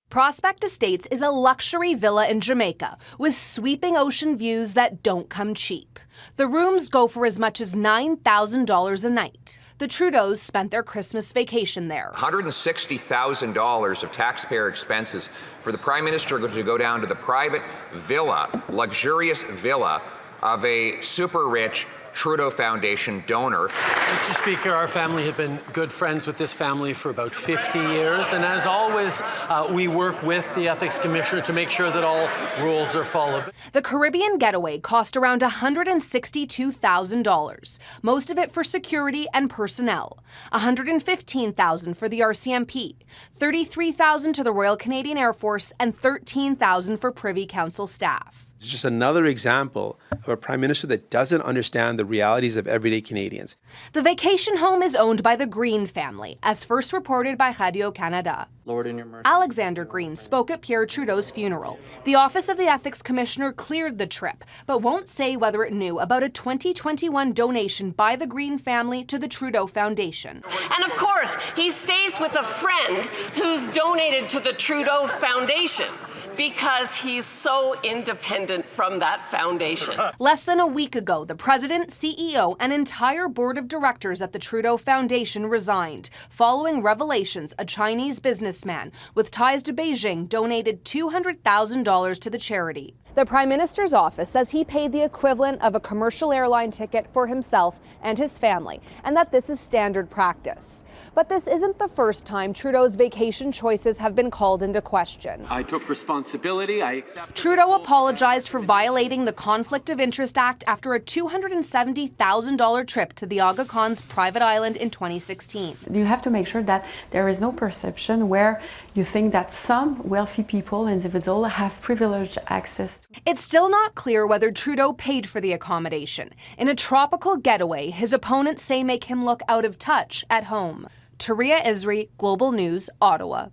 Prospect Estates is a luxury villa in Jamaica with sweeping ocean views that don't come cheap. The rooms go for as much as $9,000 a night. The Trudeaus spent their Christmas vacation there. $160,000 of taxpayer expenses for the Prime Minister to go down to the private villa, luxurious villa of a super rich Trudeau Foundation donor. Mr. Speaker, our family have been good friends with this family for about 50 years, and as always, we work with the Ethics Commissioner to make sure that all rules are followed. The Caribbean getaway cost around $162,000, most of it for security and personnel. $115,000 for the RCMP, $33,000 to the Royal Canadian Air Force, and $13,000 for Privy Council staff. It's just another example of a Prime Minister that doesn't understand the realities of everyday Canadians. The vacation home is owned by the Green family, as first reported by Radio-Canada. Lord, in your mercy. Alexander Green spoke at Pierre Trudeau's funeral. The Office of the Ethics Commissioner cleared the trip, but won't say whether it knew about a 2021 donation by the Green family to the Trudeau Foundation. And of course, he stays with a friend who's donated to the Trudeau Foundation, because he's so independent from that foundation. Less than a week ago, the president, CEO, and entire board of directors at the Trudeau Foundation resigned, following revelations a Chinese businessman with ties to Beijing donated $200,000 to the charity. The Prime Minister's office says he paid the equivalent of a commercial airline ticket for himself and his family, and that this is standard practice. But this isn't the first time Trudeau's vacation choices have been called into question. I took responsibility. I accepted. Trudeau apologized for violating the Conflict of Interest Act after a $270,000 trip to the Aga Khan's private island in 2016. You have to make sure that there is no perception where you think that some wealthy people, individuals, have privileged access. It's still not clear whether Trudeau paid for the accommodation. In a tropical getaway, his opponents say make him look out of touch at home. Touria Izri, Global News, Ottawa.